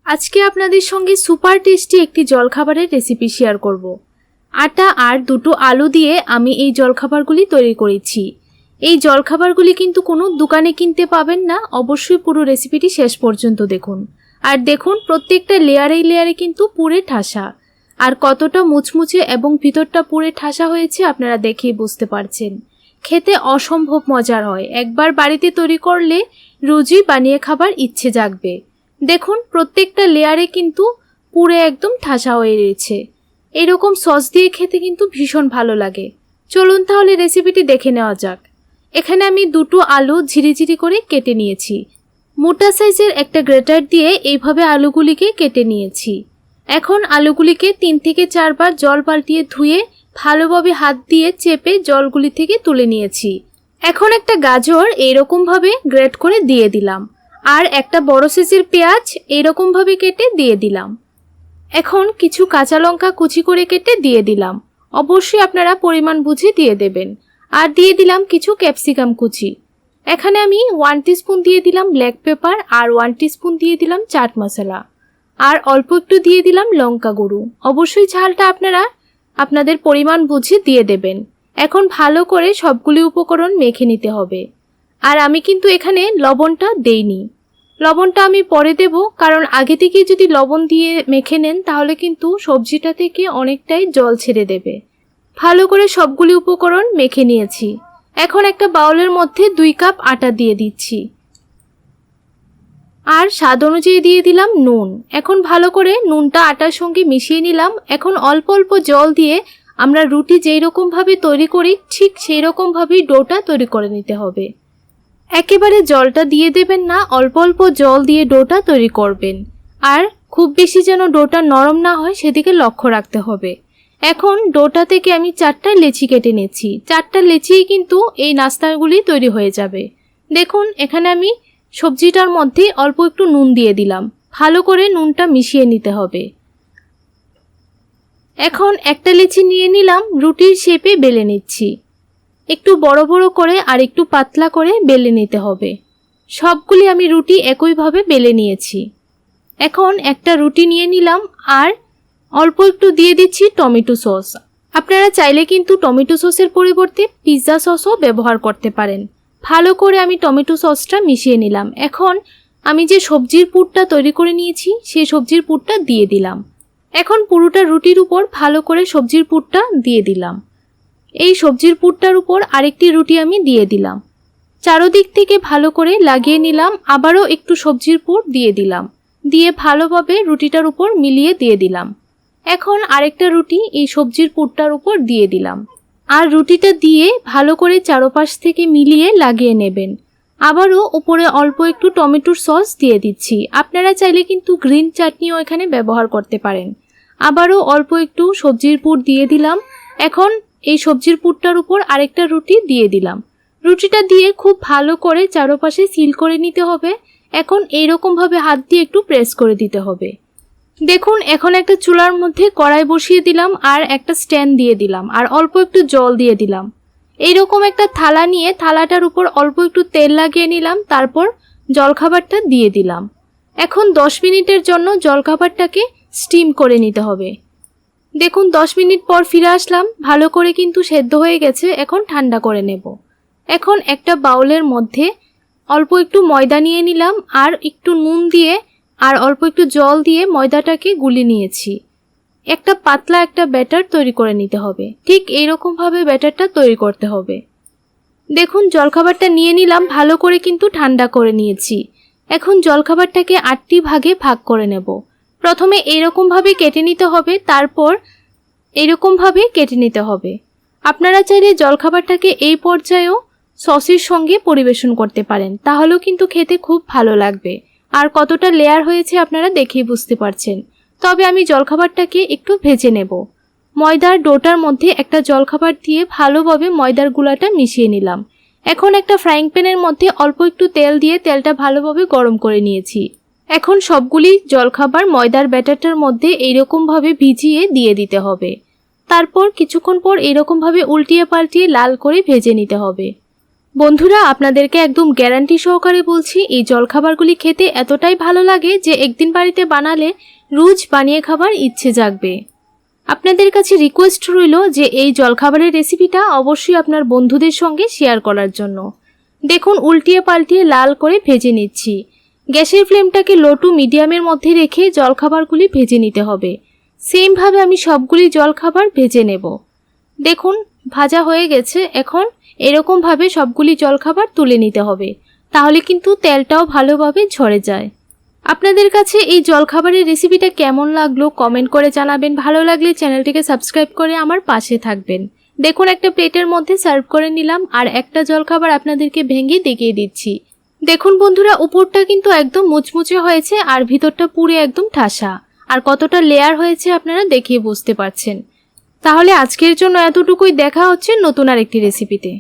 আজকে আপনাদের সঙ্গে সুপার টেস্টি একটি জলখাবারের রেসিপি শেয়ার করব। আটা আর দুটো আলু দিয়ে আমি এই জলখাবারগুলি তৈরি করেছি। এই জলখাবারগুলি কিন্তু কোনো দোকানে কিনতে পাবেন না, অবশ্যই পুরো রেসিপিটি শেষ পর্যন্ত দেখুন। আর দেখুন প্রত্যেকটা লেয়ারে কিন্তু পুরে ঠাসা, আর কতটা মুচমুচে এবং ভিতরটা পুরে ঠাসা হয়েছে আপনারা দেখেই বুঝতে পারছেন। খেতে অসম্ভব মজার হয়, একবার বাড়িতে তৈরি করলে রোজই বানিয়ে খাবার ইচ্ছে জাগবে। দেখুন প্রত্যেকটা লেয়ারে কিন্তু পুরে একদম ঠাসা হয়ে রয়েছে। এরকম সস দিয়ে খেতে কিন্তু ভীষণ ভালো লাগে। চলুন তাহলে রেসিপিটি দেখে নেওয়া যাক। এখানে আমি দুটো আলু ঝিরিঝিরি করে কেটে নিয়েছি। মোটা সাইজের একটা গ্রেটার দিয়ে এইভাবে আলুগুলিকে কেটে নিয়েছি। এখন আলুগুলিকে 3 থেকে 4 বার জল পাল্টিয়ে ধুয়ে ভালোভাবে হাত দিয়ে চেপে জলগুলি থেকে তুলে নিয়েছি। এখন একটা গাজর এইরকমভাবে গ্রেট করে দিয়ে দিলাম, আর একটা বড় সাইজের পেঁয়াজ এইরকমভাবে কেটে দিয়ে দিলাম। এখন কিছু কাঁচা লঙ্কা কুচি করে কেটে দিয়ে দিলাম, অবশ্যই আপনারা পরিমাণ বুঝে দিয়ে দেবেন। আর দিয়ে দিলাম কিছু ক্যাপসিকাম কুচি। এখানে আমি 1 টিস্পুন দিয়ে দিলাম ব্ল্যাক পেপার, আর 1 টিস্পুন দিয়ে দিলাম চাট মশলা, আর অল্প একটু দিয়ে দিলাম লঙ্কা গুঁড়ো। অবশ্যই ঝালটা আপনারা আপনাদের পরিমাণ বুঝে দিয়ে দেবেন। এখন ভালো করে সবগুলি উপকরণ মেখে নিতে হবে। আর আমি কিন্তু এখানে লবণটা দেইনি, লবণটা আমি পরে দেব, কারণ আগে থেকে যদি লবণ দিয়ে মেখে নেন তাহলে কিন্তু সবজিটা থেকে অনেকটাই জল ছেড়ে দেবে। ভালো করে সবগুলি উপকরণ মেখে নিয়েছি। এখন একটা বাউলের মধ্যে 2 কাপ আটা দিয়ে দিচ্ছি, আর স্বাদ অনুযায়ী দিয়ে দিলাম নুন। এখন ভালো করে নুনটা আটার সঙ্গে মিশিয়ে নিলাম। এখন অল্প অল্প জল দিয়ে আমরা রুটি যেই রকম ভাবে তৈরি করি ঠিক সেই রকম ভাবেই ডোটা তৈরি করে নিতে হবে। একেবারে জলটা দিয়ে দেবেন না, অল্প অল্প জল দিয়ে ডোটা তৈরি করবেন। আর খুব বেশি যেন ডোটা নরম না হয় সেদিকে লক্ষ্য রাখতে হবে। এখন ডোটা থেকে আমি 4টা লেচি কেটে নিচ্ছি। 4টা লেচিই কিন্তু এই নাস্তাগুলি তৈরি হয়ে যাবে। দেখুন এখানে আমি সবজিটার মধ্যে অল্প একটু নুন দিয়ে দিলাম, ভালো করে নুনটা মিশিয়ে নিতে হবে। এখন একটা লেচি নিয়ে নিলাম, রুটির শেপে বেলে নিচ্ছি। একটু বড় বড় করে আর একটু পাতলা করে বেলে নিতে হবে। সবগুলি আমি রুটি একইভাবে বেলে নিয়েছি। এখন একটা রুটি নিয়ে নিলাম, আর অল্প একটু দিয়ে দিচ্ছি টমেটো সস। আপনারা চাইলে কিন্তু টমেটো সসের পরিবর্তে পিৎজা সসও ব্যবহার করতে পারেন। ভালো করে আমি টমেটো সসটা মিশিয়ে নিলাম। এখন আমি যে সবজির পুরটা তৈরি করে নিয়েছি সেই সবজির পুরটা দিয়ে দিলাম। এখন পুরোটা রুটির উপর ভালো করে সবজির পুরটা দিয়ে দিলাম। এই সবজির পুরটার উপর আরেকটি রুটি আমি দিয়ে দিলাম। চারদিক থেকে ভালো করে লাগিয়ে নিলাম। আবারও একটু সবজির পুর দিয়ে দিলাম, দিয়ে ভালোভাবে রুটিটার উপর মিলিয়ে দিয়ে দিলাম। এখন আরেকটা রুটি এই সবজির পুরটার উপর দিয়ে দিলাম, আর রুটিটা দিয়ে ভালো করে চারপাশ থেকে মিলিয়ে লাগিয়ে নেবেন। আবারও উপরে অল্প একটু টমেটোর সস দিয়ে দিচ্ছি। আপনারা চাইলে কিন্তু গ্রিন চাটনিও এখানে ব্যবহার করতে পারেন। আবারও অল্প একটু সবজির পুর দিয়ে দিলাম। এখন এই সবজির পুরটার উপর আরেকটা রুটি দিয়ে দিলাম। রুটিটা দিয়ে খুব ভালো করে চারপাশে সিল করে নিতে হবে। এখন এইরকমভাবে হাত দিয়ে একটু প্রেস করে দিতে হবে। দেখুন এখন একটা চুলার মধ্যে কড়াই বসিয়ে দিলাম, আর একটা স্ট্যান্ড দিয়ে দিলাম, আর অল্প একটু জল দিয়ে দিলাম। এইরকম একটা থালা নিয়ে থালাটার উপর অল্প একটু তেল লাগিয়ে নিলাম, তারপর জলখাবারটা দিয়ে দিলাম। এখন 10 মিনিটের জন্য জলখাবারটাকে স্টিম করে নিতে হবে। দেখুন 10 মিনিট পর ফিরে আসলাম, ভালো করে কিন্তু সেদ্ধ হয়ে গেছে। এখন ঠান্ডা করে নেব। এখন একটা বাউলের মধ্যে অল্প একটু ময়দা নিয়ে নিলাম, আর একটু নুন দিয়ে আর অল্প একটু জল দিয়ে ময়দাটাকে গুলিয়ে নিয়েছি। একটা পাতলা একটা ব্যাটার তৈরি করে নিতে হবে। ঠিক এইরকমভাবে ব্যাটারটা তৈরি করতে হবে। দেখুন জলখাবারটা নিয়ে নিলাম, ভালো করে কিন্তু ঠান্ডা করে নিয়েছি। এখন জলখাবারটাকে 8টি ভাগে ভাগ করে নেব। প্রথমে এইরকমভাবে কেটে নিতে হবে, তারপর এইরকমভাবে কেটে নিতে হবে। আপনারা চাইলে জলখাবারটাকে এই পর্যায়েও সসের সঙ্গে পরিবেশন করতে পারেন, তাহলেও কিন্তু খেতে খুব ভালো লাগবে। আর কতটা লেয়ার হয়েছে আপনারা দেখেই বুঝতে পারছেন। তবে আমি জলখাবারটাকে একটু ভেজে নেব। ময়দার ডোটার মধ্যে একটা জলখাবার দিয়ে ভালোভাবে ময়দার গুঁড়াটা মিশিয়ে নিলাম। এখন একটা ফ্রাইং প্যানের মধ্যে অল্প একটু তেল দিয়ে তেলটা ভালোভাবে গরম করে নিয়েছি। এখন সবগুলি জলখাবার ময়দার ব্যাটারটার মধ্যে এইরকমভাবে ভিজিয়ে দিয়ে দিতে হবে। তারপর কিছুক্ষণ পর এইরকমভাবে উল্টিয়ে পাল্টিয়ে লাল করে ভেজে নিতে হবে। বন্ধুরা, আপনাদেরকে একদম গ্যারান্টি সহকারে বলছি, এই জলখাবারগুলি খেতে এতটাই ভালো লাগে যে একদিন বাড়িতে বানালে রোজ বানিয়ে খাবার ইচ্ছে জাগবে। আপনাদের কাছে রিকোয়েস্ট রইল যে এই জলখাবারের রেসিপিটা অবশ্যই আপনার বন্ধুদের সঙ্গে শেয়ার করার জন্য। দেখুন, উল্টিয়ে পাল্টিয়ে লাল করে ভেজে নিচ্ছি। গ্যাসের ফ্লেমটাকে লো টু মিডিয়ামের মধ্যে রেখে জলখাবারগুলি ভেজে নিতে হবে। সেমভাবে আমি সবগুলি জলখাবার ভেজে নেব। দেখুন, ভাজা হয়ে গেছে। এখন এরকমভাবে সবগুলি জলখাবার তুলে নিতে হবে, তাহলে কিন্তু তেলটাও ভালোভাবে ঝরে যায়। আপনাদের কাছে এই জলখাবারের রেসিপিটা কেমন লাগলো কমেন্ট করে জানাবেন। ভালো লাগলে চ্যানেলটিকে সাবস্ক্রাইব করে আমার পাশে থাকবেন। দেখুন, একটা প্লেটের মধ্যে সার্ভ করে নিলাম আর একটা জলখাবার আপনাদেরকে ভেঙে দেখিয়ে দিচ্ছি। দেখুন বন্ধুরা, উপরটা কিন্তু একদম মুচমুচে হয়েছে আর ভিতরটা পুরো একদম ঠাসা, আর কতটা লেয়ার হয়েছে আপনারা দেখিয়ে বুঝতে পারছেন। তাহলে আজকের জন্য এতটুকুই। দেখা হচ্ছে নতুন আরেকটি রেসিপিতে।